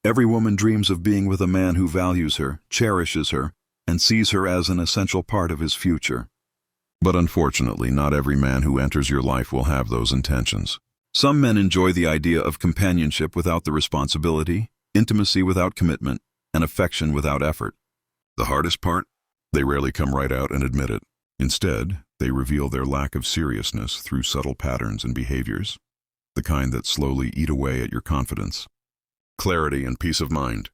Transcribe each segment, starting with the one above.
Every woman dreams of being with a man who values her, cherishes her, and sees her as an essential part of his future. But unfortunately, not every man who enters your life will have those intentions. Some men enjoy the idea of companionship without the responsibility, intimacy without commitment, and affection without effort. The hardest part? They rarely come right out and admit it. Instead, they reveal their lack of seriousness through subtle patterns and behaviors, the kind that slowly eat away at your confidence, clarity, and peace of mind.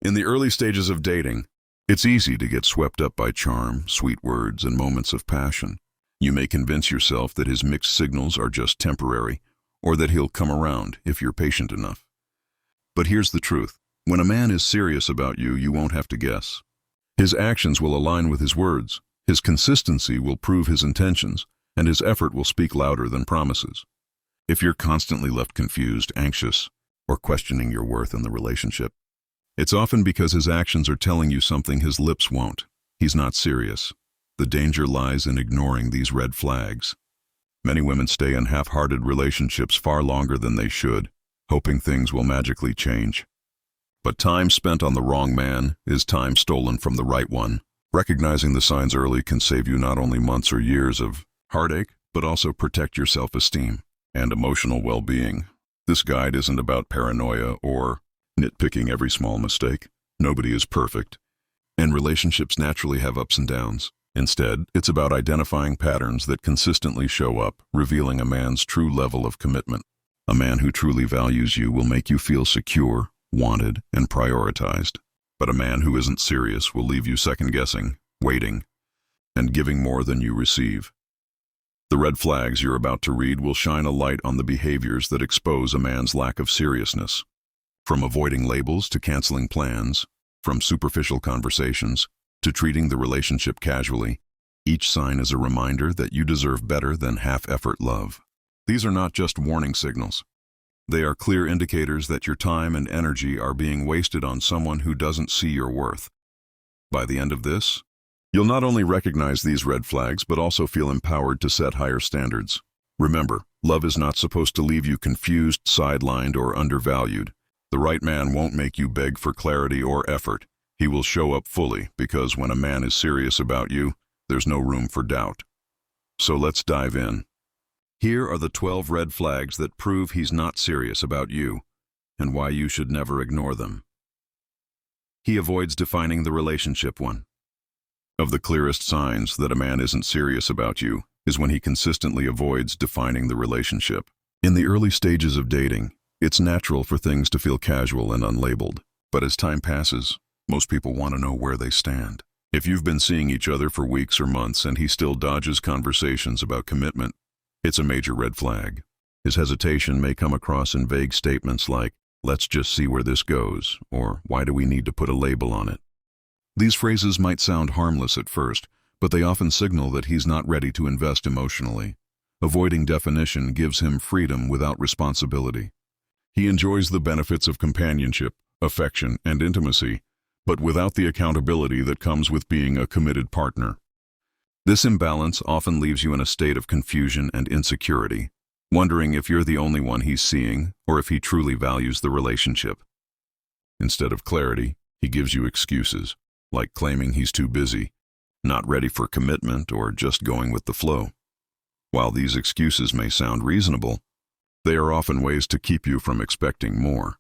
In the early stages of dating, it's easy to get swept up by charm, sweet words, and moments of passion. You may convince yourself that his mixed signals are just temporary, or that he'll come around if you're patient enough. But here's the truth. When a man is serious about you, you won't have to guess. His actions will align with his words, his consistency will prove his intentions, and his effort will speak louder than promises. If you're constantly left confused, anxious, or questioning your worth in the relationship, it's often because his actions are telling you something his lips won't. He's not serious. The danger lies in ignoring these red flags. Many women stay in half-hearted relationships far longer than they should, hoping things will magically change. But time spent on the wrong man is time stolen from the right one. Recognizing the signs early can save you not only months or years of heartache, but also protect your self-esteem and emotional well-being. This guide isn't about paranoia or nitpicking every small mistake. Nobody is perfect, and relationships naturally have ups and downs. Instead, it's about identifying patterns that consistently show up, revealing a man's true level of commitment. A man who truly values you will make you feel secure, wanted, and prioritized. But a man who isn't serious will leave you second-guessing, waiting, and giving more than you receive. The red flags you're about to read will shine a light on the behaviors that expose a man's lack of seriousness. From avoiding labels to canceling plans, from superficial conversations to treating the relationship casually, each sign is a reminder that you deserve better than half-effort love. These are not just warning signals. They are clear indicators that your time and energy are being wasted on someone who doesn't see your worth. By the end of this, you'll not only recognize these red flags, but also feel empowered to set higher standards. Remember, love is not supposed to leave you confused, sidelined, or undervalued. The right man won't make you beg for clarity or effort. He will show up fully, because when a man is serious about you, there's no room for doubt. So let's dive in. Here are the 12 red flags that prove he's not serious about you, and why you should never ignore them. He avoids defining the relationship. One of the clearest signs that a man isn't serious about you is when he consistently avoids defining the relationship. In the early stages of dating, it's natural for things to feel casual and unlabeled, but as time passes, most people want to know where they stand. If you've been seeing each other for weeks or months and he still dodges conversations about commitment, it's a major red flag. His hesitation may come across in vague statements like, "Let's just see where this goes," or "Why do we need to put a label on it?" These phrases might sound harmless at first, but they often signal that he's not ready to invest emotionally. Avoiding definition gives him freedom without responsibility. He enjoys the benefits of companionship, affection, and intimacy, but without the accountability that comes with being a committed partner. This imbalance often leaves you in a state of confusion and insecurity, wondering if you're the only one he's seeing or if he truly values the relationship. Instead of clarity, he gives you excuses, like claiming he's too busy, not ready for commitment, or just going with the flow. While these excuses may sound reasonable, they are often ways to keep you from expecting more.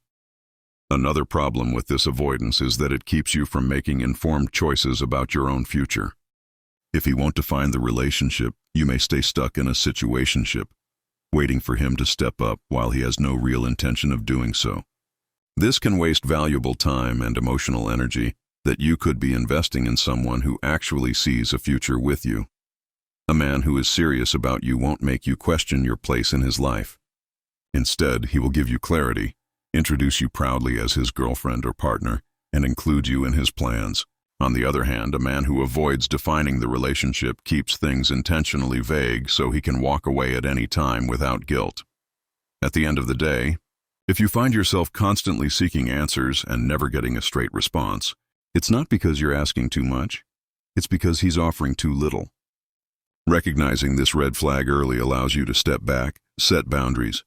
Another problem with this avoidance is that it keeps you from making informed choices about your own future. If he won't define the relationship, you may stay stuck in a situationship, waiting for him to step up while he has no real intention of doing so. This can waste valuable time and emotional energy that you could be investing in someone who actually sees a future with you. A man who is serious about you won't make you question your place in his life. Instead, he will give you clarity, introduce you proudly as his girlfriend or partner, and include you in his plans. On the other hand, a man who avoids defining the relationship keeps things intentionally vague so he can walk away at any time without guilt. At the end of the day, if you find yourself constantly seeking answers and never getting a straight response, it's not because you're asking too much, it's because he's offering too little. Recognizing this red flag early allows you to step back, set boundaries,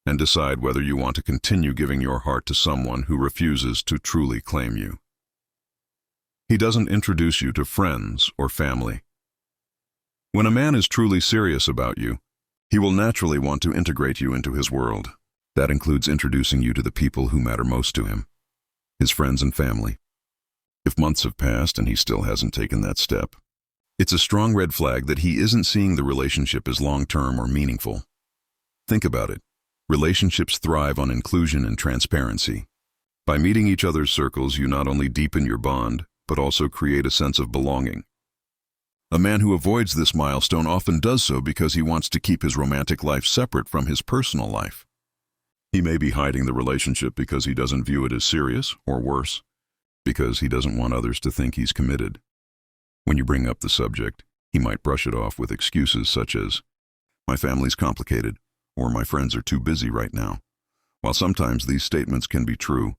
and decide whether you want to continue giving your heart to someone who refuses to truly claim you. He doesn't introduce you to friends or family. When a man is truly serious about you, he will naturally want to integrate you into his world. That includes introducing you to the people who matter most to him, his friends and family. If months have passed and he still hasn't taken that step, it's a strong red flag that he isn't seeing the relationship as long-term or meaningful. Think about it. Relationships thrive on inclusion and transparency. By meeting each other's circles, you not only deepen your bond, but also create a sense of belonging. A man who avoids this milestone often does so because he wants to keep his romantic life separate from his personal life. He may be hiding the relationship because he doesn't view it as serious, or worse, because he doesn't want others to think he's committed. When you bring up the subject, he might brush it off with excuses such as, "My family's complicated," or "My friends are too busy right now." While sometimes these statements can be true,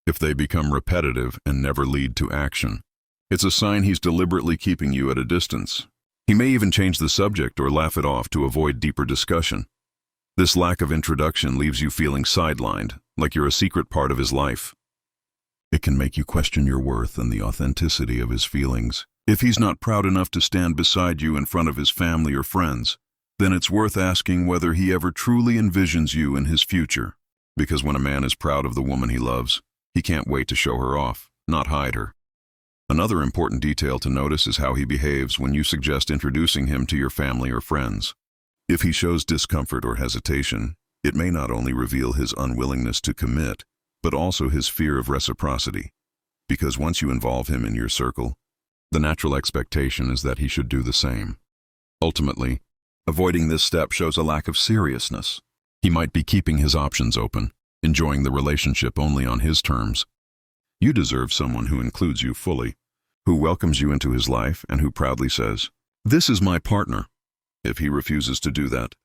if they become repetitive and never lead to action, it's a sign he's deliberately keeping you at a distance. He may even change the subject or laugh it off to avoid deeper discussion. This lack of introduction leaves you feeling sidelined, like you're a secret part of his life. It can make you question your worth and the authenticity of his feelings. If he's not proud enough to stand beside you in front of his family or friends, then it's worth asking whether he ever truly envisions you in his future. Because when a man is proud of the woman he loves, he can't wait to show her off, not hide her. Another important detail to notice is how he behaves when you suggest introducing him to your family or friends. If he shows discomfort or hesitation, it may not only reveal his unwillingness to commit, but also his fear of reciprocity. Because once you involve him in your circle, the natural expectation is that he should do the same. Ultimately, avoiding this step shows a lack of seriousness. He might be keeping his options open, enjoying the relationship only on his terms. You deserve someone who includes you fully, who welcomes you into his life, and who proudly says, "This is my partner." If he refuses to do that,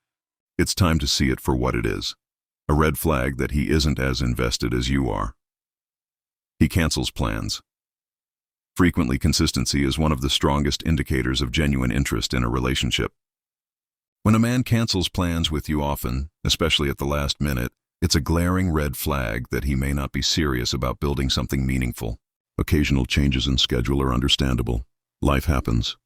it's time to see it for what it is, a red flag that he isn't as invested as you are. He cancels plans. Frequently, consistency is one of the strongest indicators of genuine interest in a relationship. When a man cancels plans with you often, especially at the last minute, it's a glaring red flag that he may not be serious about building something meaningful. Occasional changes in schedule are understandable. Life happens.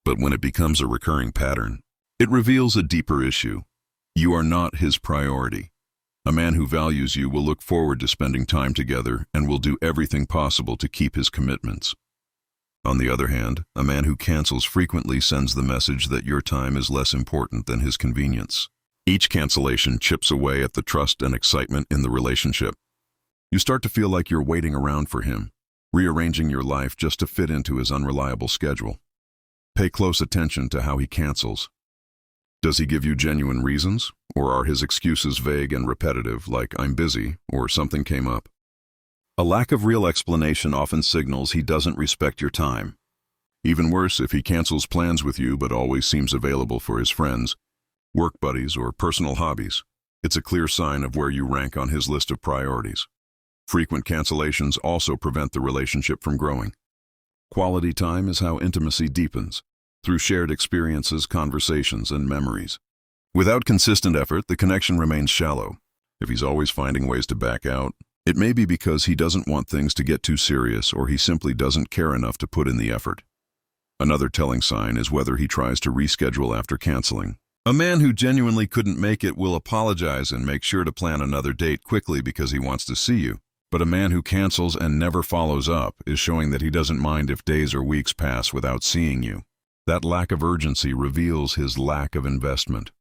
But when it becomes a recurring pattern, it reveals a deeper issue. You are not his priority. A man who values you will look forward to spending time together and will do everything possible to keep his commitments. On the other hand, a man who cancels frequently sends the message that your time is less important than his convenience. Each cancellation chips away at the trust and excitement in the relationship. You start to feel like you're waiting around for him, rearranging your life just to fit into his unreliable schedule. Pay close attention to how he cancels. Does he give you genuine reasons, or are his excuses vague and repetitive, like "I'm busy" or "something came up"? A lack of real explanation often signals he doesn't respect your time. Even worse, if he cancels plans with you but always seems available for his friends, work buddies, or personal hobbies, it's a clear sign of where you rank on his list of priorities. Frequent cancellations also prevent the relationship from growing. Quality time is how intimacy deepens, through shared experiences, conversations, and memories. Without consistent effort, the connection remains shallow. If he's always finding ways to back out, it may be because he doesn't want things to get too serious, or he simply doesn't care enough to put in the effort. Another telling sign is whether he tries to reschedule after canceling. A man who genuinely couldn't make it will apologize and make sure to plan another date quickly because he wants to see you. But a man who cancels and never follows up is showing that he doesn't mind if days or weeks pass without seeing you. That lack of urgency reveals his lack of investment.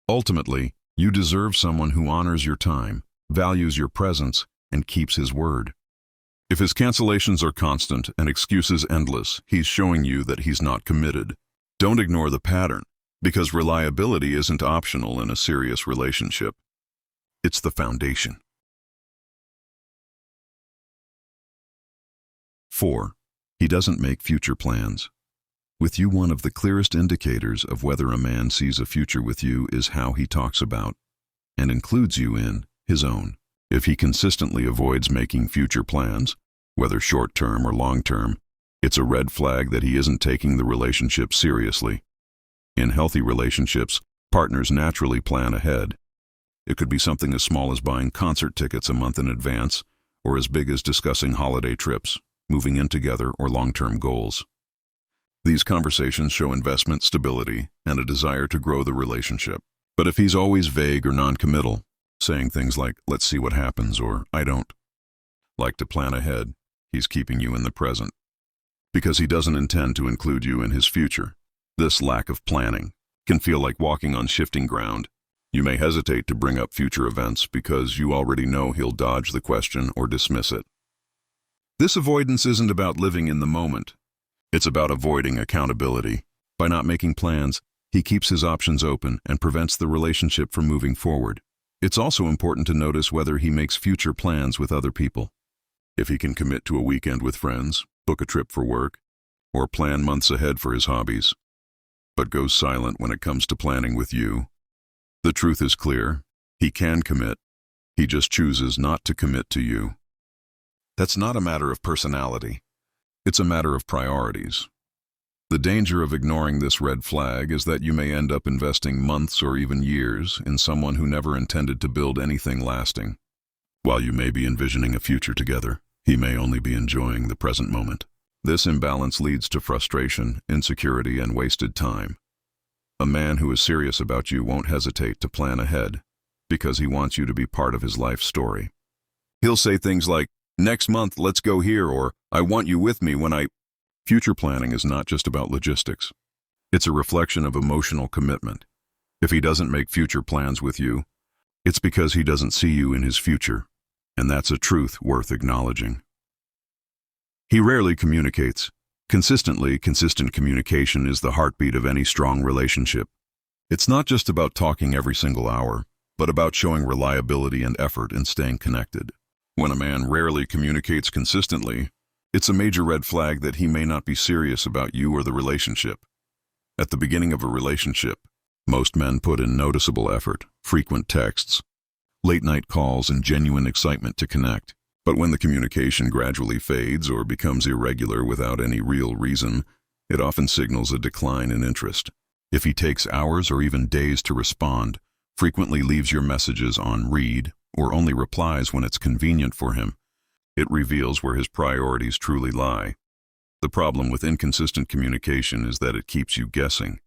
Ultimately, you deserve someone who honors your time, values your presence, and keeps his word. If his cancellations are constant and excuses endless, he's showing you that he's not committed. Don't ignore the pattern, because reliability isn't optional in a serious relationship. It's the foundation. 4. He doesn't make future plans. With you, one of the clearest indicators of whether a man sees a future with you is how he talks about and includes you in his own. If he consistently avoids making future plans, whether short-term or long-term, it's a red flag that he isn't taking the relationship seriously. In healthy relationships, partners naturally plan ahead. It could be something as small as buying concert tickets a month in advance, or as big as discussing holiday trips, moving in together, or long-term goals. These conversations show investment, stability, and a desire to grow the relationship. But if he's always vague or non-committal, saying things like, "let's see what happens," or "I don't like to plan ahead," he's keeping you in the present, because he doesn't intend to include you in his future. This lack of planning can feel like walking on shifting ground. You may hesitate to bring up future events because you already know he'll dodge the question or dismiss it. This avoidance isn't about living in the moment. It's about avoiding accountability. By not making plans, he keeps his options open and prevents the relationship from moving forward. It's also important to notice whether he makes future plans with other people. If he can commit to a weekend with friends, book a trip for work, or plan months ahead for his hobbies, but goes silent when it comes to planning with you, the truth is clear. He can commit. He just chooses not to commit to you. That's not a matter of personality. It's a matter of priorities. The danger of ignoring this red flag is that you may end up investing months or even years in someone who never intended to build anything lasting. While you may be envisioning a future together, he may only be enjoying the present moment. This imbalance leads to frustration, insecurity, and wasted time. A man who is serious about you won't hesitate to plan ahead because he wants you to be part of his life story. He'll say things like, "Next month, let's go here," or "I want you with me when I..." Future planning is not just about logistics. It's a reflection of emotional commitment. If he doesn't make future plans with you, it's because he doesn't see you in his future, and that's a truth worth acknowledging. He rarely communicates. Consistent communication is the heartbeat of any strong relationship. It's not just about talking every single hour, but about showing reliability and effort in staying connected. When a man rarely communicates consistently, it's a major red flag that he may not be serious about you or the relationship. At the beginning of a relationship, most men put in noticeable effort, frequent texts, late-night calls, and genuine excitement to connect. But when the communication gradually fades or becomes irregular without any real reason, it often signals a decline in interest. If he takes hours or even days to respond, frequently leaves your messages on read, or only replies when it's convenient for him, it reveals where his priorities truly lie. The problem with inconsistent communication is that it keeps you guessing.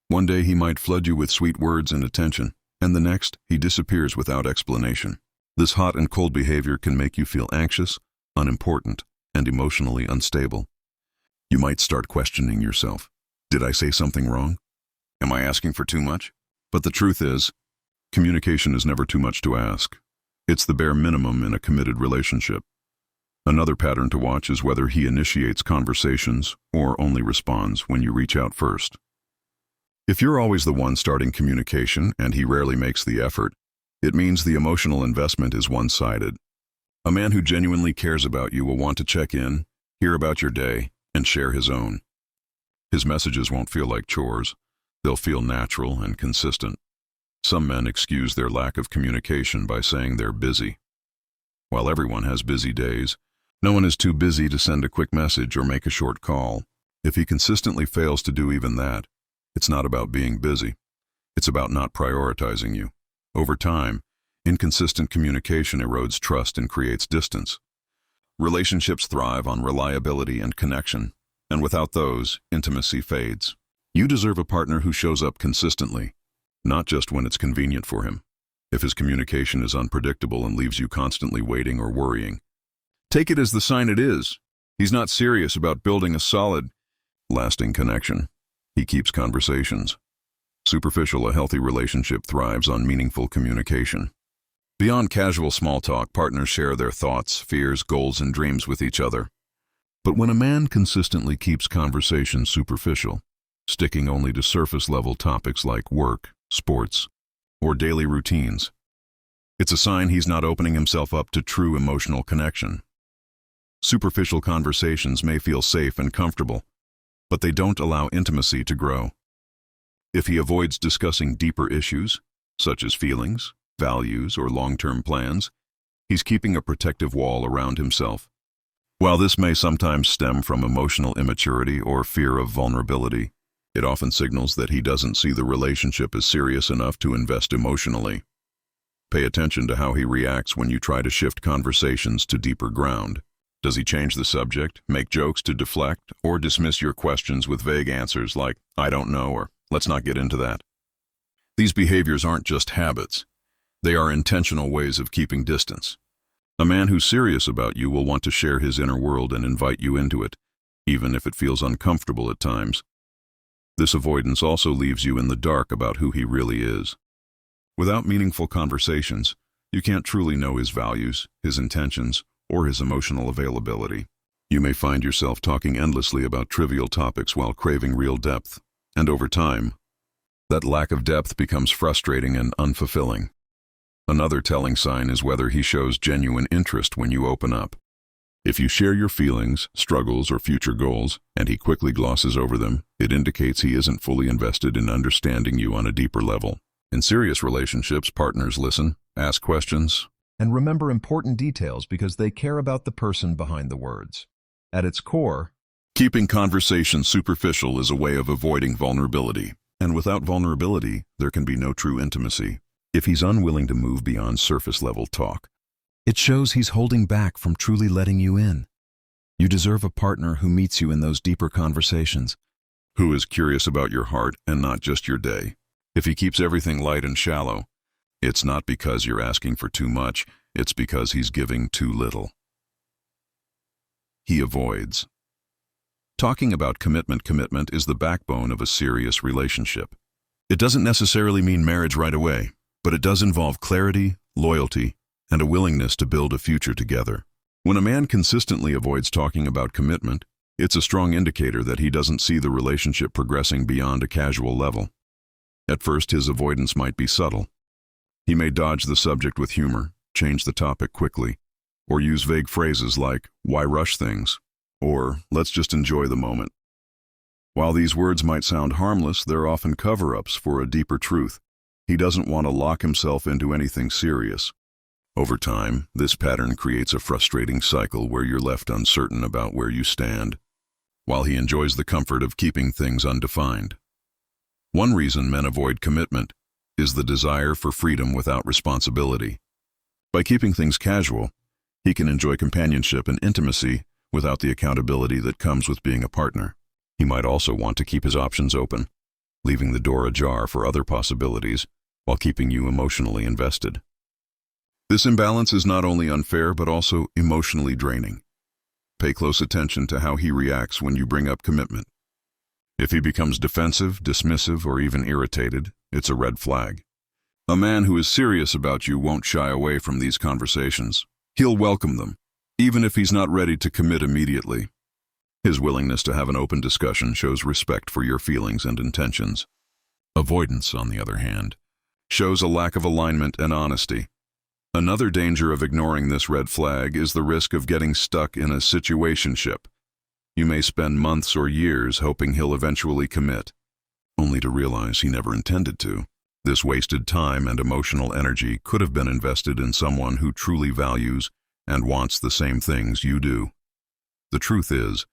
One day he might flood you with sweet words and attention, and the next he disappears without explanation. This hot and cold behavior can make you feel anxious, unimportant, and emotionally unstable. You might start questioning yourself. Did I say something wrong? Am I asking for too much? But the truth is, communication is never too much to ask. It's the bare minimum in a committed relationship. Another pattern to watch is whether he initiates conversations or only responds when you reach out first. If you're always the one starting communication and he rarely makes the effort, it means the emotional investment is one-sided. A man who genuinely cares about you will want to check in, hear about your day, and share his own. His messages won't feel like chores. They'll feel natural and consistent. Some men excuse their lack of communication by saying they're busy. While everyone has busy days, no one is too busy to send a quick message or make a short call. If he consistently fails to do even that, it's not about being busy. It's about not prioritizing you. Over time, inconsistent communication erodes trust and creates distance. Relationships thrive on reliability and connection, and without those, intimacy fades. You deserve a partner who shows up consistently, not just when it's convenient for him. If his communication is unpredictable and leaves you constantly waiting or worrying, take it as the sign it is. He's not serious about building a solid, lasting connection. He keeps conversations superficial. A healthy relationship thrives on meaningful communication. Beyond casual small talk, partners share their thoughts, fears, goals, and dreams with each other. But when a man consistently keeps conversations superficial, sticking only to surface-level topics like work, sports, or daily routines, it's a sign he's not opening himself up to true emotional connection. Superficial conversations may feel safe and comfortable, but they don't allow intimacy to grow. If he avoids discussing deeper issues, such as feelings, values, or long-term plans, he's keeping a protective wall around himself. While this may sometimes stem from emotional immaturity or fear of vulnerability, it often signals that he doesn't see the relationship as serious enough to invest emotionally. Pay attention to how he reacts when you try to shift conversations to deeper ground. Does he change the subject, make jokes to deflect, or dismiss your questions with vague answers like, "I don't know," or "Let's not get into that"? These behaviors aren't just habits. They are intentional ways of keeping distance. A man who's serious about you will want to share his inner world and invite you into it, even if it feels uncomfortable at times. This avoidance also leaves you in the dark about who he really is. Without meaningful conversations, you can't truly know his values, his intentions, or his emotional availability. You may find yourself talking endlessly about trivial topics while craving real depth, and over time, that lack of depth becomes frustrating and unfulfilling. Another telling sign is whether he shows genuine interest when you open up. If you share your feelings, struggles, or future goals, and he quickly glosses over them, it indicates he isn't fully invested in understanding you on a deeper level. In serious relationships, partners listen, ask questions, and remember important details because they care about the person behind the words. At its core, keeping conversations superficial is a way of avoiding vulnerability. And without vulnerability, there can be no true intimacy. If he's unwilling to move beyond surface-level talk, it shows he's holding back from truly letting you in. You deserve a partner who meets you in those deeper conversations, who is curious about your heart and not just your day. If he keeps everything light and shallow, it's not because you're asking for too much, it's because he's giving too little. He avoids. Talking about commitment is the backbone of a serious relationship. It doesn't necessarily mean marriage right away, but it does involve clarity, loyalty, and a willingness to build a future together. When a man consistently avoids talking about commitment, it's a strong indicator that he doesn't see the relationship progressing beyond a casual level. At first, his avoidance might be subtle. He may dodge the subject with humor, change the topic quickly, or use vague phrases like, "Why rush things?" or "Let's just enjoy the moment." While these words might sound harmless, they're often cover-ups for a deeper truth. He doesn't want to lock himself into anything serious. Over time, this pattern creates a frustrating cycle where you're left uncertain about where you stand, while he enjoys the comfort of keeping things undefined. One reason men avoid commitment is the desire for freedom without responsibility. By keeping things casual, he can enjoy companionship and intimacy without the accountability that comes with being a partner. He might also want to keep his options open, leaving the door ajar for other possibilities while keeping you emotionally invested. This imbalance is not only unfair but also emotionally draining. Pay close attention to how he reacts when you bring up commitment. If he becomes defensive, dismissive, or even irritated, it's a red flag. A man who is serious about you won't shy away from these conversations. He'll welcome them, even if he's not ready to commit immediately. His willingness to have an open discussion shows respect for your feelings and intentions. Avoidance, on the other hand, shows a lack of alignment and honesty. Another danger of ignoring this red flag is the risk of getting stuck in a situationship. You may spend months or years hoping he'll eventually commit, only to realize he never intended to. This wasted time and emotional energy could have been invested in someone who truly values and wants the same things you do. The truth is,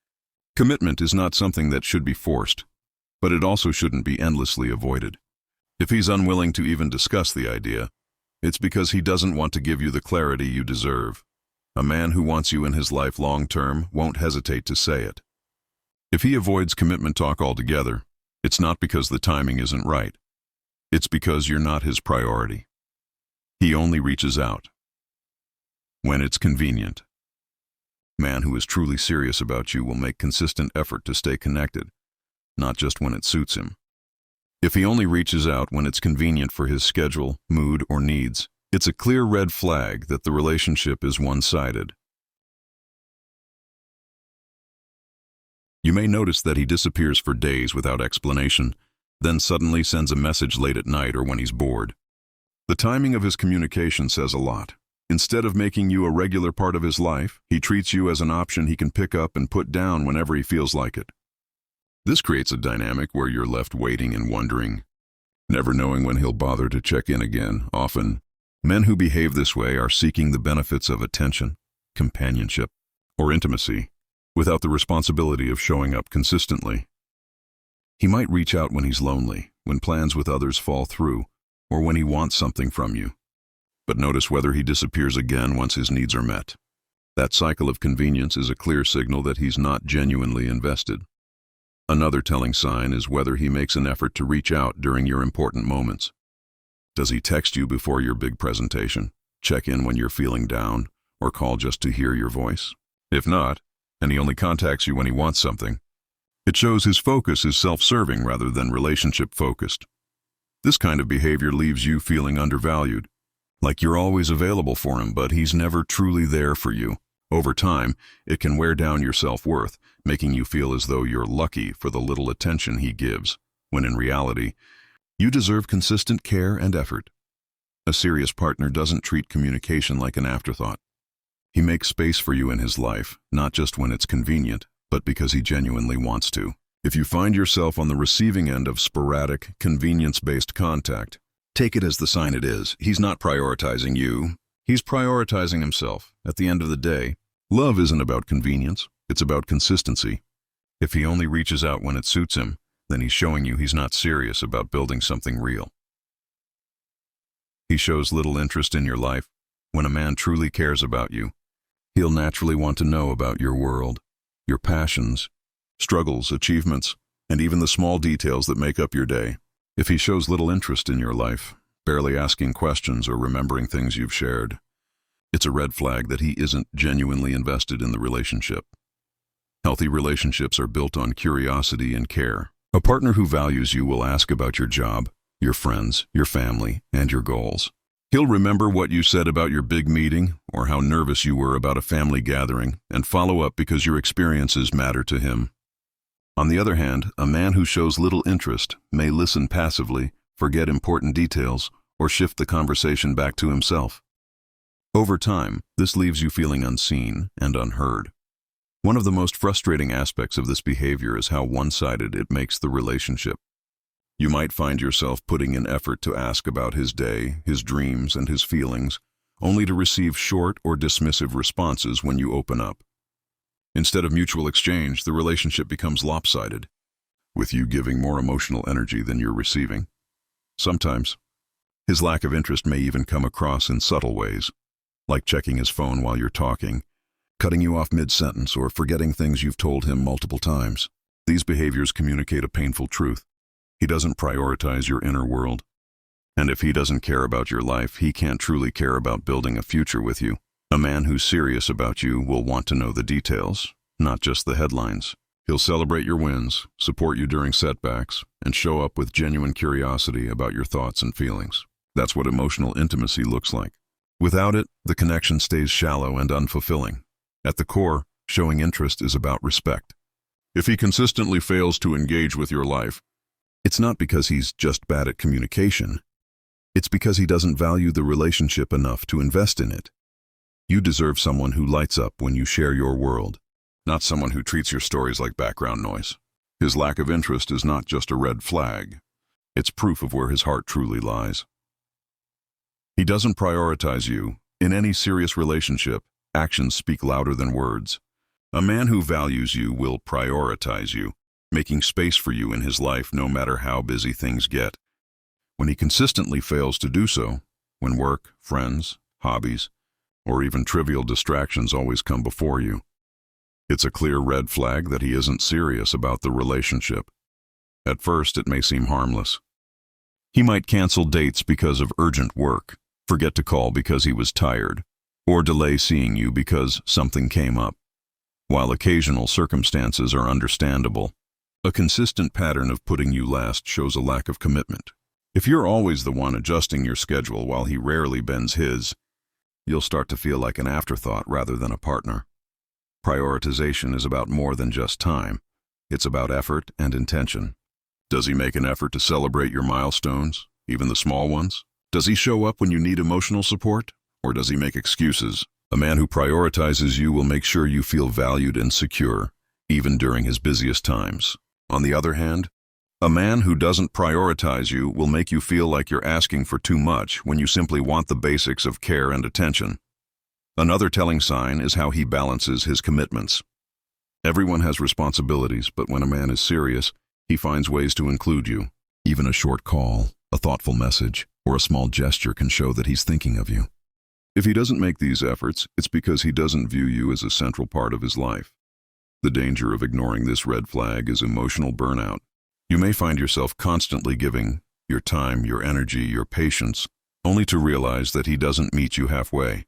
commitment is not something that should be forced, but it also shouldn't be endlessly avoided. If he's unwilling to even discuss the idea, it's because he doesn't want to give you the clarity you deserve. A man who wants you in his life long-term won't hesitate to say it. If he avoids commitment talk altogether, it's not because the timing isn't right. It's because you're not his priority. He only reaches out when it's convenient. A man who is truly serious about you will make consistent effort to stay connected, not just when it suits him. If he only reaches out when it's convenient for his schedule, mood, or needs, it's a clear red flag that the relationship is one-sided. You may notice that he disappears for days without explanation, then suddenly sends a message late at night or when he's bored. The timing of his communication says a lot. Instead of making you a regular part of his life, he treats you as an option he can pick up and put down whenever he feels like it. This creates a dynamic where you're left waiting and wondering, never knowing when he'll bother to check in again. Often, men who behave this way are seeking the benefits of attention, companionship, or intimacy, without the responsibility of showing up consistently. He might reach out when he's lonely, when plans with others fall through, or when he wants something from you. but notice whether he disappears again once his needs are met. That cycle of convenience is a clear signal that he's not genuinely invested. Another telling sign is whether he makes an effort to reach out during your important moments. Does he text you before your big presentation, check in when you're feeling down, or call just to hear your voice? If not, and he only contacts you when he wants something, it shows his focus is self-serving rather than relationship-focused. This kind of behavior leaves you feeling undervalued, like you're always available for him, but he's never truly there for you. Over time, it can wear down your self-worth, making you feel as though you're lucky for the little attention he gives, when in reality, you deserve consistent care and effort. A serious partner doesn't treat communication like an afterthought. He makes space for you in his life, not just when it's convenient, but because he genuinely wants to. If you find yourself on the receiving end of sporadic, convenience-based contact, take it as the sign it is. He's not prioritizing you. He's prioritizing himself. At the end of the day, love isn't about convenience. It's about consistency. If he only reaches out when it suits him, then he's showing you he's not serious about building something real. He shows little interest in your life. When a man truly cares about you, he'll naturally want to know about your world, your passions, struggles, achievements, and even the small details that make up your day. If he shows little interest in your life, barely asking questions or remembering things you've shared, it's a red flag that he isn't genuinely invested in the relationship. Healthy relationships are built on curiosity and care. A partner who values you will ask about your job, your friends, your family, and your goals. He'll remember what you said about your big meeting or how nervous you were about a family gathering and follow up because your experiences matter to him. On the other hand, a man who shows little interest may listen passively, forget important details, or shift the conversation back to himself. Over time, this leaves you feeling unseen and unheard. One of the most frustrating aspects of this behavior is how one-sided it makes the relationship. You might find yourself putting in effort to ask about his day, his dreams, and his feelings, only to receive short or dismissive responses when you open up. Instead of mutual exchange, the relationship becomes lopsided, with you giving more emotional energy than you're receiving. Sometimes, his lack of interest may even come across in subtle ways, like checking his phone while you're talking, cutting you off mid-sentence, or forgetting things you've told him multiple times. These behaviors communicate a painful truth. He doesn't prioritize your inner world. And if he doesn't care about your life, he can't truly care about building a future with you. A man who's serious about you will want to know the details, not just the headlines. He'll celebrate your wins, support you during setbacks, and show up with genuine curiosity about your thoughts and feelings. That's what emotional intimacy looks like. Without it, the connection stays shallow and unfulfilling. At the core, showing interest is about respect. If he consistently fails to engage with your life, it's not because he's just bad at communication. It's because he doesn't value the relationship enough to invest in it. You deserve someone who lights up when you share your world, not someone who treats your stories like background noise. His lack of interest is not just a red flag. It's proof of where his heart truly lies. He doesn't prioritize you. In any serious relationship, actions speak louder than words. A man who values you will prioritize you, making space for you in his life no matter how busy things get. When he consistently fails to do so, when work, friends, hobbies, or even trivial distractions always come before you, it's a clear red flag that he isn't serious about the relationship. At first, it may seem harmless. He might cancel dates because of urgent work, forget to call because he was tired, or delay seeing you because something came up. While occasional circumstances are understandable, a consistent pattern of putting you last shows a lack of commitment. If you're always the one adjusting your schedule while he rarely bends his, you'll start to feel like an afterthought rather than a partner. Prioritization is about more than just time. It's about effort and intention. Does he make an effort to celebrate your milestones, even the small ones? Does he show up when you need emotional support, or does he make excuses? A man who prioritizes you will make sure you feel valued and secure, even during his busiest times. On the other hand, a man who doesn't prioritize you will make you feel like you're asking for too much when you simply want the basics of care and attention. Another telling sign is how he balances his commitments. Everyone has responsibilities, but when a man is serious, he finds ways to include you. Even a short call, A thoughtful message or a small gesture can show that he's thinking of you. If he doesn't make these efforts, it's because he doesn't view you as a central part of his life. The danger of ignoring this red flag is emotional burnout. You may find yourself constantly giving your time, your energy, your patience, only to realize that he doesn't meet you halfway.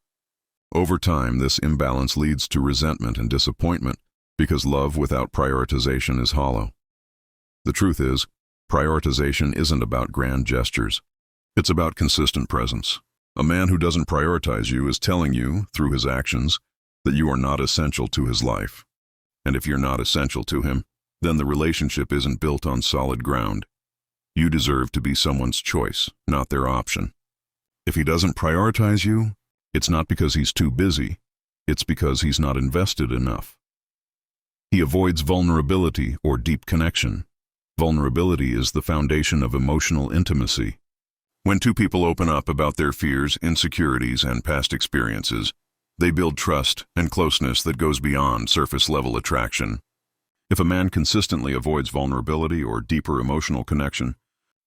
Over time, this imbalance leads to resentment and disappointment because love without prioritization is hollow. The truth is, prioritization isn't about grand gestures. It's about consistent presence. A man who doesn't prioritize you is telling you, through his actions, that you are not essential to his life. And if you're not essential to him, then the relationship isn't built on solid ground. You deserve to be someone's choice, not their option. If he doesn't prioritize you, it's not because he's too busy, it's because he's not invested enough. He avoids vulnerability or deep connection. Vulnerability is the foundation of emotional intimacy. When two people open up about their fears, insecurities, and past experiences, they build trust and closeness that goes beyond surface-level attraction. If a man consistently avoids vulnerability or deeper emotional connection,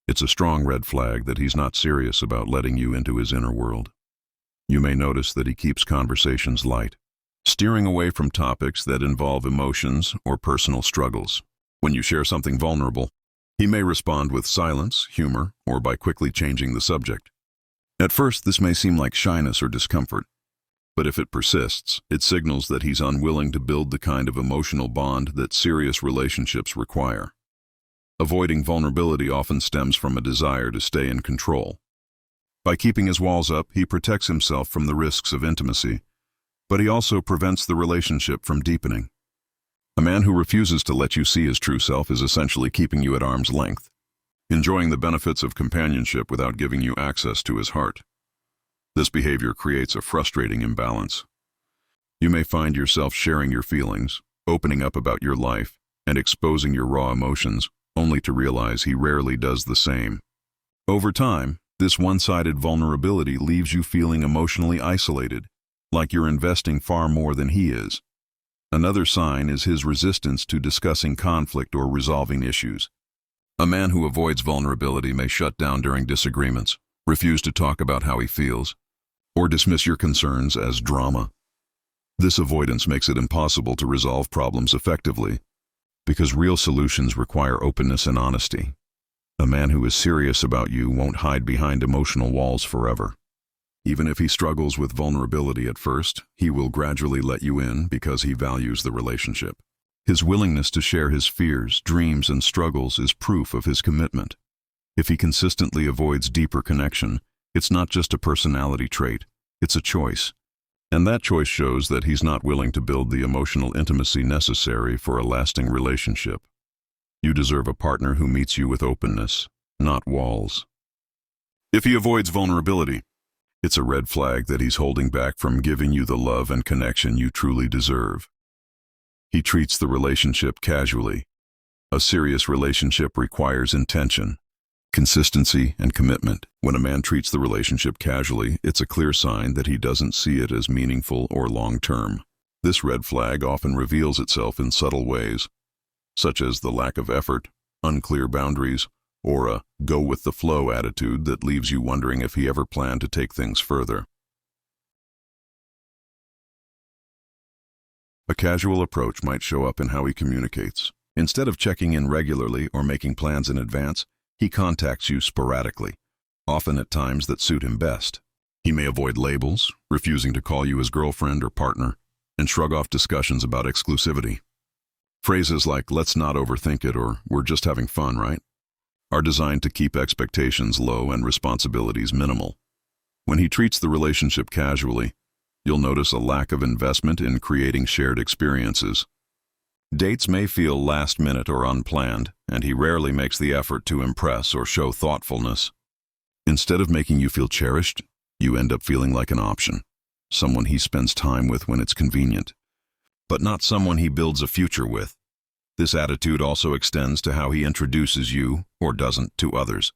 it's a strong red flag that he's not serious about letting you into his inner world. You may notice that he keeps conversations light, steering away from topics that involve emotions or personal struggles. When you share something vulnerable, he may respond with silence, humor, or by quickly changing the subject. At first, this may seem like shyness or discomfort, but if it persists, it signals that he's unwilling to build the kind of emotional bond that serious relationships require. Avoiding vulnerability often stems from a desire to stay in control. By keeping his walls up, he protects himself from the risks of intimacy, but he also prevents the relationship from deepening. A man who refuses to let you see his true self is essentially keeping you at arm's length, enjoying the benefits of companionship without giving you access to his heart. This behavior creates a frustrating imbalance. You may find yourself sharing your feelings, opening up about your life, and exposing your raw emotions, only to realize he rarely does the same. Over time, this one-sided vulnerability leaves you feeling emotionally isolated, like you're investing far more than he is. Another sign is his resistance to discussing conflict or resolving issues. A man who avoids vulnerability may shut down during disagreements, refuse to talk about how he feels, or dismiss your concerns as drama. This avoidance makes it impossible to resolve problems effectively, because real solutions require openness and honesty. A man who is serious about you won't hide behind emotional walls forever. Even if he struggles with vulnerability at first, he will gradually let you in because he values the relationship. His willingness to share his fears, dreams, and struggles is proof of his commitment. If he consistently avoids deeper connection, it's not just a personality trait, it's a choice. And that choice shows that he's not willing to build the emotional intimacy necessary for a lasting relationship. You deserve a partner who meets you with openness, not walls. If he avoids vulnerability, it's a red flag that he's holding back from giving you the love and connection you truly deserve. He treats the relationship casually. A serious relationship requires intention, consistency, and commitment. When a man treats the relationship casually, it's a clear sign that he doesn't see it as meaningful or long-term. This red flag often reveals itself in subtle ways, such as the lack of effort, unclear boundaries, or a go-with-the-flow attitude that leaves you wondering if he ever planned to take things further. A casual approach might show up in how he communicates. Instead of checking in regularly or making plans in advance, he contacts you sporadically, often at times that suit him best. He may avoid labels, refusing to call you his girlfriend or partner, and shrug off discussions about exclusivity. Phrases like, "let's not overthink it," or "we're just having fun, right?" are designed to keep expectations low and responsibilities minimal. When he treats the relationship casually, you'll notice a lack of investment in creating shared experiences. Dates may feel last-minute or unplanned, and he rarely makes the effort to impress or show thoughtfulness. Instead of making you feel cherished, you end up feeling like an option, someone he spends time with when it's convenient, but not someone he builds a future with. This attitude also extends to how he introduces you, or doesn't, to others.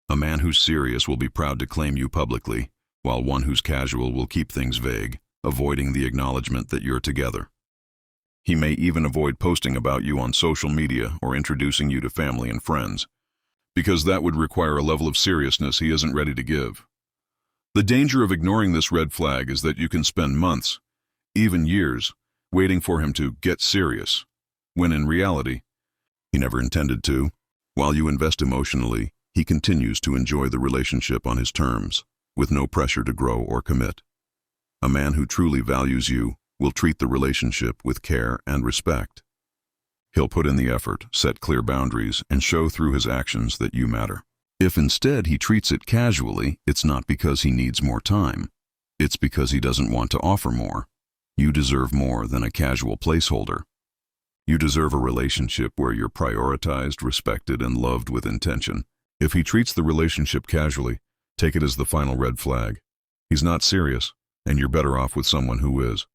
A man who's serious will be proud to claim you publicly, while one who's casual will keep things vague, avoiding the acknowledgement that you're together. He may even avoid posting about you on social media or introducing you to family and friends, because that would require a level of seriousness he isn't ready to give. The danger of ignoring this red flag is that you can spend months, even years, waiting for him to get serious, when in reality, he never intended to. While you invest emotionally, he continues to enjoy the relationship on his terms, with no pressure to grow or commit. A man who truly values you will treat the relationship with care and respect. He'll put in the effort, set clear boundaries, and show through his actions that you matter. If instead he treats it casually, it's not because he needs more time. It's because he doesn't want to offer more. You deserve more than a casual placeholder. You deserve a relationship where you're prioritized, respected, and loved with intention. If he treats the relationship casually, take it as the final red flag. He's not serious, and you're better off with someone who is.